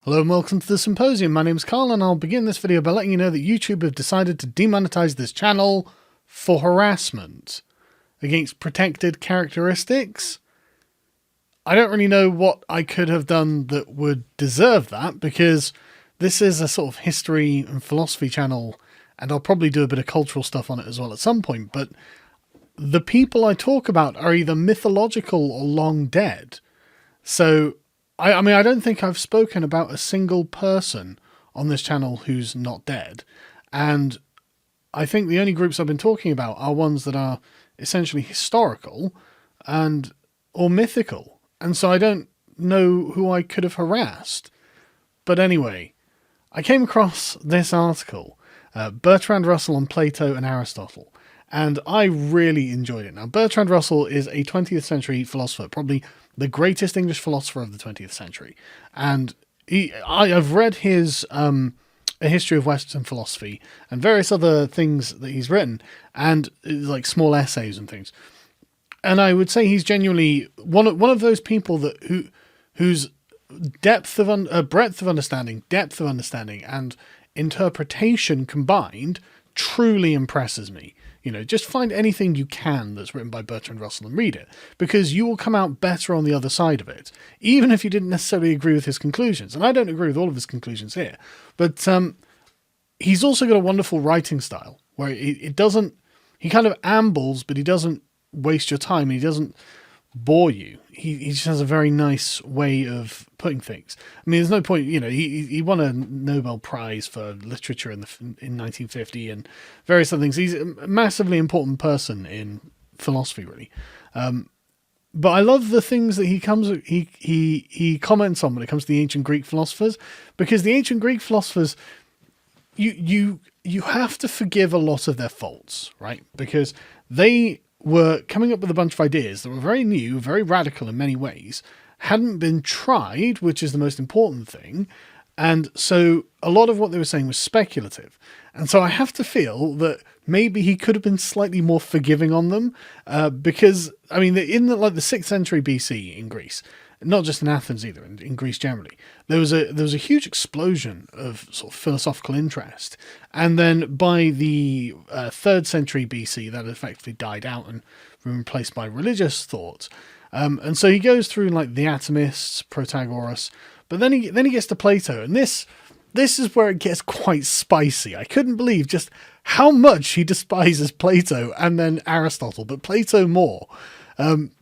Hello and welcome to the Symposium. My name is Carl and I'll begin this video by letting you know that YouTube have decided to demonetize this channel for harassment against protected characteristics. I don't really know what I could have done that would deserve that, because this is a sort of history and philosophy channel and I'll probably do a bit of cultural stuff on it as well at some point, but the people I talk about are either mythological or long dead. So I mean, I don't think I've spoken about a single person on this channel who's not dead. And I think the only groups I've been talking about are ones that are essentially historical or mythical. And so I don't know who I could have harassed. But anyway, I came across this article, Bertrand Russell on Plato and Aristotle, and I really enjoyed it. Now, Bertrand Russell is a 20th century philosopher, probably the greatest English philosopher of the 20th century. And I've read his A History of Western Philosophy and various other things that he's written, and like small essays and things. And I would say he's genuinely one of those people whose breadth of understanding, and interpretation combined truly impresses me. You know, just find anything you can that's written by Bertrand Russell and read it, because you will come out better on the other side of it, even if you didn't necessarily agree with his conclusions. And I don't agree with all of his conclusions here, but he's also got a wonderful writing style where he kind of ambles, but he doesn't waste your time. He doesn't bore you. He just has a very nice way of putting things. I mean, there's no point, you know, he won a Nobel Prize for literature in 1950 and various other things. He's a massively important person in philosophy, really. But I love the things that he comments on when it comes to the ancient Greek philosophers, because the ancient Greek philosophers, you have to forgive a lot of their faults, right? Because they were coming up with a bunch of ideas that were very new, very radical in many ways, hadn't been tried, which is the most important thing. And so a lot of what they were saying was speculative. And so I have to feel that maybe he could have been slightly more forgiving on them, because, I mean, in the 6th century BC in Greece, not just in Athens either, in Greece generally, there was a huge explosion of sort of philosophical interest. And then by the 3rd century BC, that effectively died out and been replaced by religious thought. And so he goes through like the atomists, Protagoras, but then he gets to Plato, and this is where it gets quite spicy. I couldn't believe just how much he despises Plato and then Aristotle, but Plato more.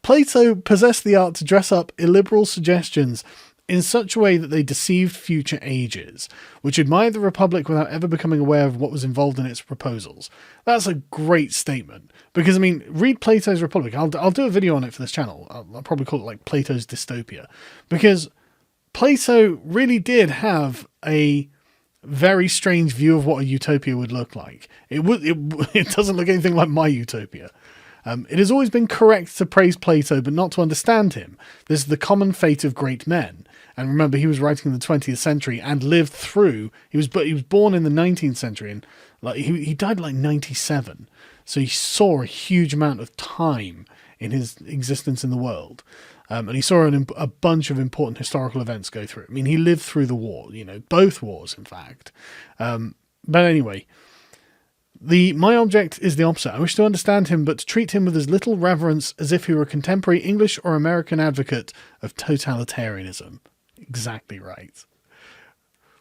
Plato possessed the art to dress up illiberal suggestions in such a way that they deceived future ages, which admired the Republic without ever becoming aware of what was involved in its proposals. That's a great statement, because, I mean, read Plato's Republic. I'll do a video on it for this channel. I'll probably call it like Plato's Dystopia, because Plato really did have a very strange view of what a utopia would look like. It doesn't look anything like my utopia. It has always been correct to praise Plato, but not to understand him. This is the common fate of great men. And remember, he was writing in the 20th century and lived through. He was born in the 19th century, and he died like 97. So he saw a huge amount of time in his existence in the world. And he saw a bunch of important historical events go through. I mean, he lived through the war, you know, both wars, in fact. But anyway, my object is the opposite. I wish to understand him, but to treat him with as little reverence as if he were a contemporary English or American advocate of totalitarianism. Exactly right.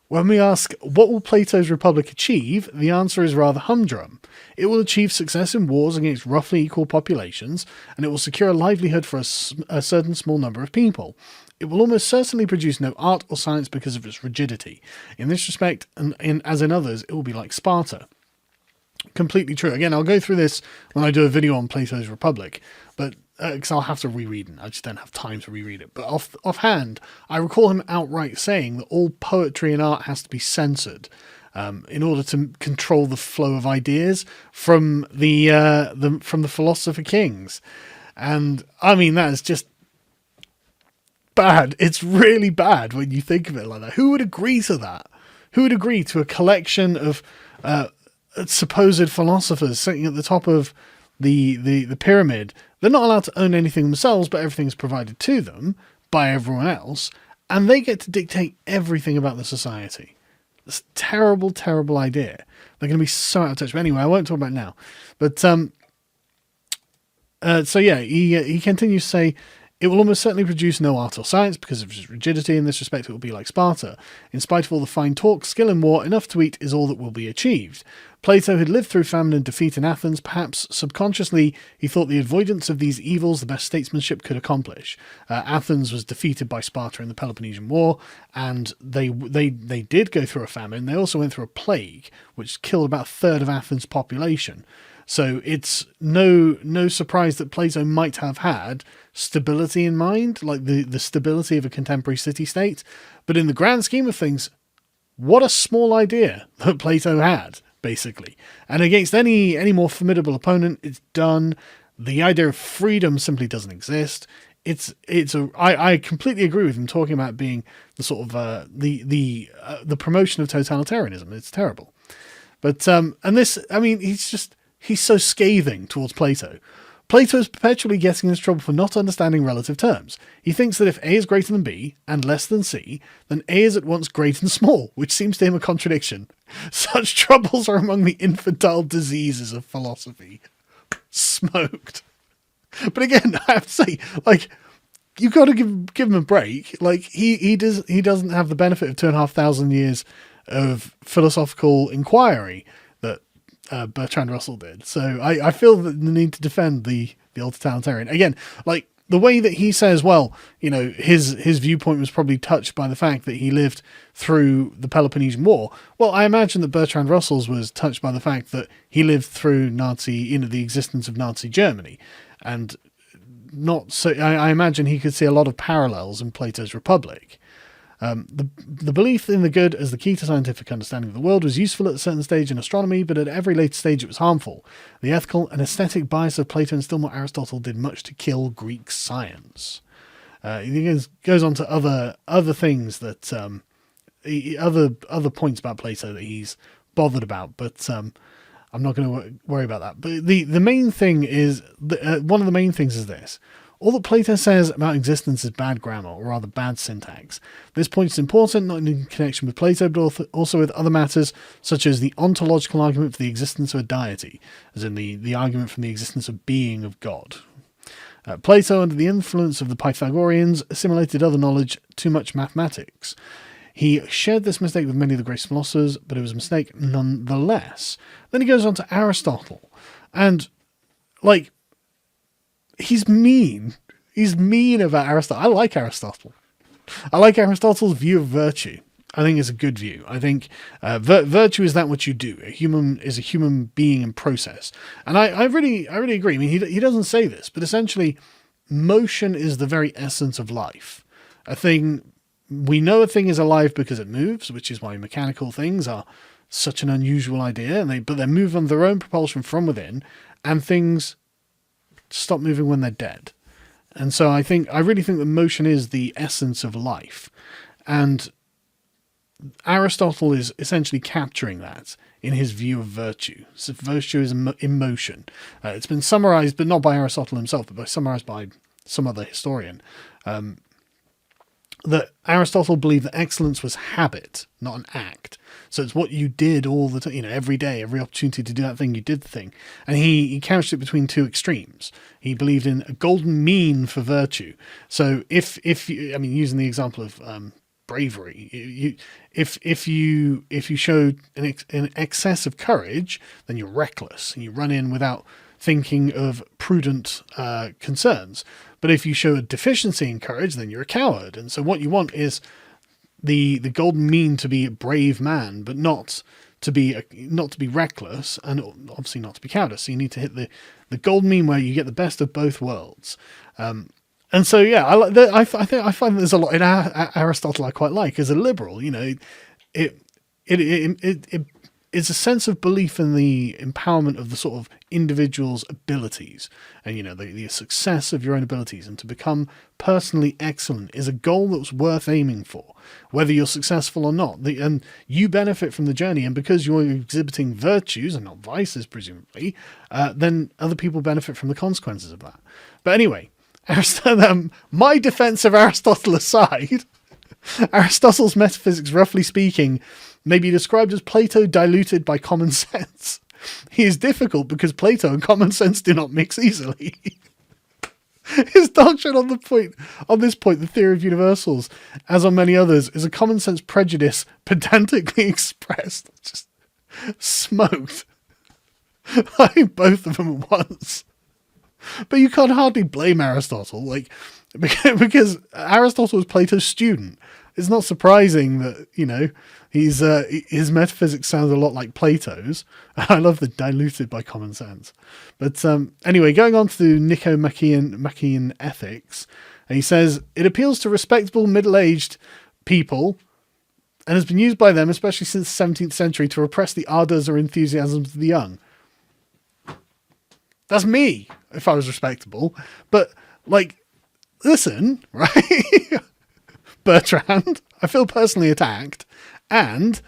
When we ask, what will Plato's Republic achieve? The answer is rather humdrum. It will achieve success in wars against roughly equal populations, and it will secure a livelihood for a certain small number of people. It will almost certainly produce no art or science because of its rigidity. In this respect, as in others, it will be like Sparta. Completely true. Again, I'll go through this when I do a video on Plato's Republic, but because I'll have to reread it. I just don't have time to reread it. But offhand, I recall him outright saying that all poetry and art has to be censored in order to control the flow of ideas from the philosopher kings. And I mean, that is just bad. It's really bad when you think of it like that. Who would agree to that? Who would agree to a collection of supposed philosophers sitting at the top of the pyramid? They're not allowed to own anything themselves, but everything's provided to them by everyone else. and they get to dictate everything about the society. It's a terrible, terrible idea. They're going to be so out of touch. But anyway, I won't talk about it now. But so yeah, he continues to say, it will almost certainly produce no art or science because of its rigidity. In this respect, it will be like Sparta. In spite of all the fine talk, skill in war, enough to eat is all that will be achieved. Plato had lived through famine and defeat in Athens. Perhaps subconsciously, he thought the avoidance of these evils the best statesmanship could accomplish. Athens was defeated by Sparta in the Peloponnesian War, and they did go through a famine. They also went through a plague, which killed about a third of Athens' population. So it's no surprise that Plato might have had stability in mind, like the stability of a contemporary city-state. But in the grand scheme of things, what a small idea that Plato had, basically. And against any more formidable opponent, it's done. The idea of freedom simply doesn't exist. I completely agree with him talking about being the sort of the promotion of totalitarianism. It's terrible. But and this, I mean, he's so scathing towards Plato. Plato is perpetually getting into trouble for not understanding relative terms. He thinks that if A is greater than B and less than C, then A is at once great and small, which seems to him a contradiction. Such troubles are among the infantile diseases of philosophy. Smoked. But again, I have to say, like, you've got to give him a break. Like, he doesn't have the benefit of 2,500 years of philosophical inquiry that Bertrand Russell did. So I feel the need to defend the old totalitarian. Again, like the way that he says, well, you know, his viewpoint was probably touched by the fact that he lived through the Peloponnesian War. Well, I imagine that Bertrand Russell's was touched by the fact that he lived through the existence of Nazi Germany. And not so, I imagine he could see a lot of parallels in Plato's Republic. The belief in the good as the key to scientific understanding of the world was useful at a certain stage in astronomy, but at every later stage it was harmful. The ethical and aesthetic bias of Plato and still more Aristotle did much to kill Greek science. He goes on to other things that other points about Plato that he's bothered about, but I'm not going to worry about that. But the main thing is one of the main things is this. All that Plato says about existence is bad grammar, or rather bad syntax. This point is important, not in connection with Plato, but also with other matters, such as the ontological argument for the existence of a deity, as in the argument from the existence of being of God. Plato, under the influence of the Pythagoreans, assimilated other knowledge, too much mathematics. He shared this mistake with many of the great philosophers, but it was a mistake nonetheless. Then he goes on to Aristotle, and, like, he's mean. He's mean about Aristotle. I like Aristotle. I like Aristotle's view of virtue. I think it's a good view. I think virtue is that what you do. A human is a human being in process. And I really agree. I mean, he doesn't say this, but essentially, motion is the very essence of life. We know a thing is alive because it moves, which is why mechanical things are such an unusual idea. But they move on their own propulsion from within, and things stop moving when they're dead. And so I really think that motion is the essence of life. And Aristotle is essentially capturing that in his view of virtue. So virtue is emotion. It's been summarized, but not by Aristotle himself, but summarized by some other historian. That Aristotle believed that excellence was habit, not an act. So it's what you did all the time, every day, every opportunity to do that thing, you did the thing. And he couched it between two extremes. He believed in a golden mean for virtue. So if using the example of bravery, if you show an excess of courage, then you're reckless and you run in without thinking of prudent concerns. But if you show a deficiency in courage, then you're a coward. And so what you want is the golden mean to be a brave man, but not to be reckless, and obviously not to be cowardice. So you need to hit the golden mean where you get the best of both worlds. And so yeah, I find there's a lot in Aristotle I quite like as a liberal. It's a sense of belief in the empowerment of the sort of individual's abilities, and the success of your own abilities, and to become personally excellent is a goal that's worth aiming for, whether you're successful or not. And you benefit from the journey, and because you're exhibiting virtues and not vices, presumably, then other people benefit from the consequences of that. But anyway, Aristotle, my defense of Aristotle aside, Aristotle's metaphysics, roughly speaking, may be described as Plato diluted by common sense. He is difficult because Plato and common sense do not mix easily. His doctrine on this point, the theory of universals, as on many others, is a common sense prejudice pedantically expressed. Just smoked. Like both of them at once. But you can't hardly blame Aristotle, like, because Aristotle was Plato's student. It's not surprising that, his metaphysics sounds a lot like Plato's. I love the diluted by common sense. But anyway, going on to Nicomachean ethics, and he says, it appeals to respectable middle-aged people and has been used by them, especially since the 17th century, to repress the ardours or enthusiasms of the young. That's me, if I was respectable. But, listen, right? Bertrand, I feel personally attacked. And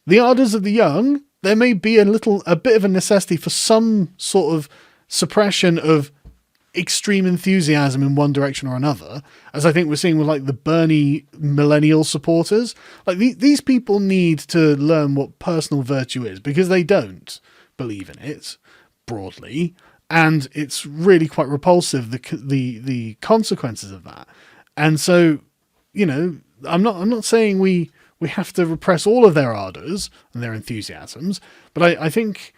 the ardours of the young, there may be a bit of a necessity for some sort of suppression of extreme enthusiasm in one direction or another, as I think we're seeing with the Bernie millennial supporters. These people need to learn what personal virtue is, because they don't believe in it broadly, and it's really quite repulsive, the consequences of that. And so, I'm not saying we have to repress all of their ardours and their enthusiasms, but I think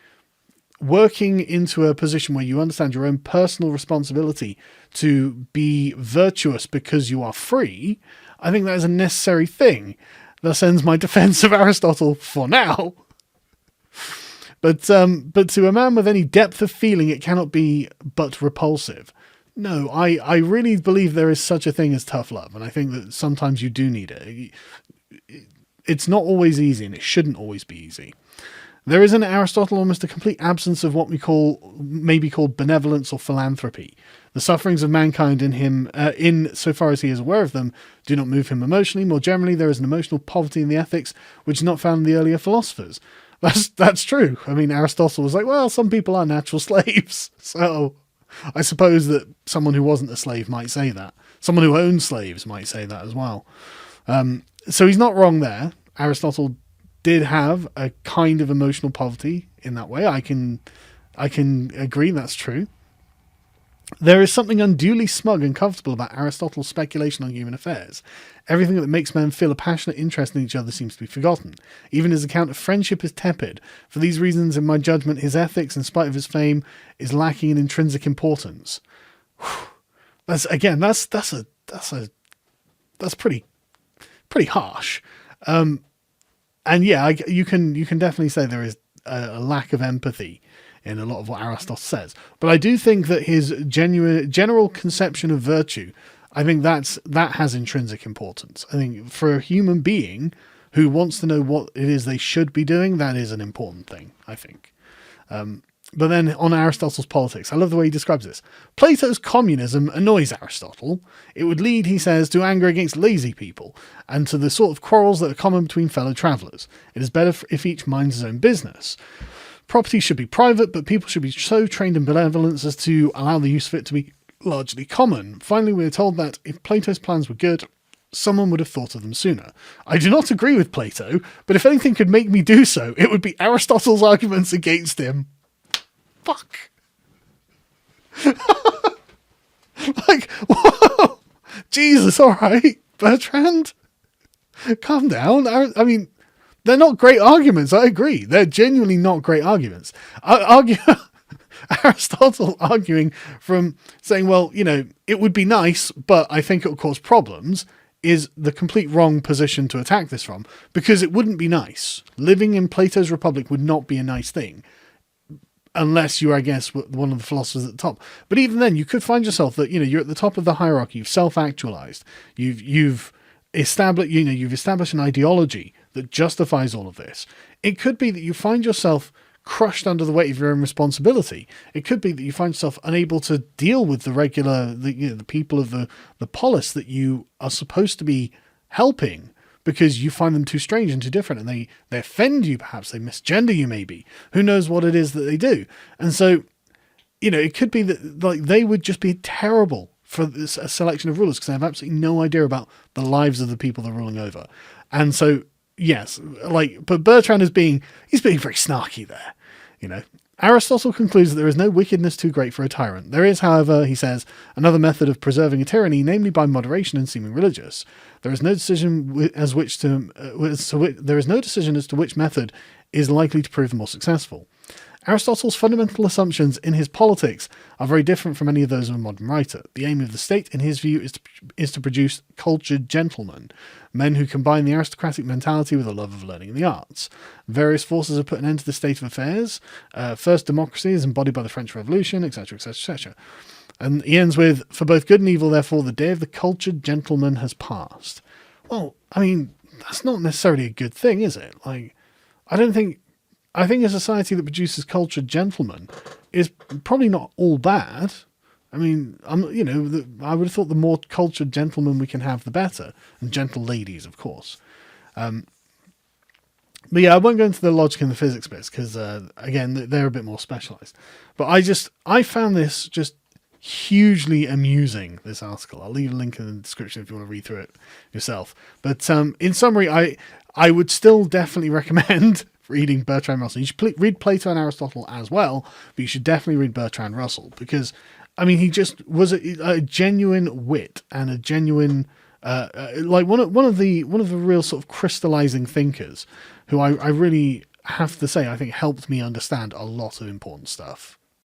working into a position where you understand your own personal responsibility to be virtuous because you are free, I think that is a necessary thing. That ends my defence of Aristotle for now. But to a man with any depth of feeling, it cannot be but repulsive. No, I really believe there is such a thing as tough love, and I think that sometimes you do need it. It's not always easy, and it shouldn't always be easy. There is in Aristotle almost a complete absence of what may be called benevolence or philanthropy. The sufferings of mankind in him, in so far as he is aware of them, do not move him emotionally. More generally, there is an emotional poverty in the ethics which is not found in the earlier philosophers. That's true. I mean, Aristotle was like, well, some people are natural slaves. So I suppose that someone who wasn't a slave might say that. Someone who owned slaves might say that as well. So he's not wrong there. Aristotle did have a kind of emotional poverty in that way. I can agree that's true. There is something unduly smug and comfortable about Aristotle's speculation on human affairs. Everything that makes men feel a passionate interest in each other seems to be forgotten. Even his account of friendship is tepid. For these reasons, in my judgment, his ethics, in spite of his fame, is lacking in intrinsic importance. That's pretty harsh. And yeah, you can definitely say there is a lack of empathy in a lot of what Aristotle says. But I do think that his general conception of virtue, I think that has intrinsic importance. I think for a human being who wants to know what it is they should be doing, that is an important thing, I think. But then on Aristotle's politics, I love the way he describes this. Plato's communism annoys Aristotle. It would lead, he says, to anger against lazy people and to the sort of quarrels that are common between fellow travellers. It is better if each minds his own business. Property should be private, but people should be so trained in benevolence as to allow the use of it to be largely common. Finally, we are told that if Plato's plans were good, someone would have thought of them sooner. I do not agree with Plato, but if anything could make me do so, it would be Aristotle's arguments against him. Fuck. Whoa. Jesus, alright, Bertrand. Calm down. I mean, they're not great arguments, I agree. They're genuinely not great arguments. Aristotle arguing from saying, well, it would be nice, but I think it would cause problems, is the complete wrong position to attack this from, because it wouldn't be nice. Living in Plato's Republic would not be a nice thing, unless you're, I guess, one of the philosophers at the top. But even then, you could find yourself that, you're at the top of the hierarchy, you've self-actualized, you've established an ideology that justifies all of this. It could be that you find yourself crushed under the weight of your own responsibility. It could be that you find yourself unable to deal with the people of the polis that you are supposed to be helping, because you find them too strange and too different, and they offend you, perhaps they misgender you, maybe. Who knows what it is that they do? And so, it could be that they would just be terrible for this, a selection of rulers because they have absolutely no idea about the lives of the people they're ruling over. And so, yes, but Bertrand he's being very snarky there, you know. Aristotle concludes that there is no wickedness too great for a tyrant. There is, however, he says, another method of preserving a tyranny, namely by moderation and seeming religious. There is no decision as to which method is likely to prove the more successful. Aristotle's fundamental assumptions in his politics are very different from any of those of a modern writer. The aim of the state, in his view, is to produce cultured gentlemen, men who combine the aristocratic mentality with a love of learning and the arts. Various forces have put an end to the state of affairs. First, democracy is embodied by the French Revolution, etc., etc., etc. And he ends with, for both good and evil, therefore, the day of the cultured gentleman has passed. Well, I mean, that's not necessarily a good thing, is it? Like, I think a society that produces cultured gentlemen is probably not all bad. I mean, I would have thought the more cultured gentlemen we can have, the better. And gentle ladies, of course. But yeah, I won't go into the logic and the physics bits because, again, they're a bit more specialized. But I found this just hugely amusing, this article. I'll leave a link in the description if you want to read through it yourself. But in summary, I would still definitely recommend reading Bertrand Russell. You should read Plato and Aristotle as well, but you should definitely read Bertrand Russell because, I mean, he just was a genuine wit and a genuine, like one of the real sort of crystallizing thinkers who I really have to say I think helped me understand a lot of important stuff.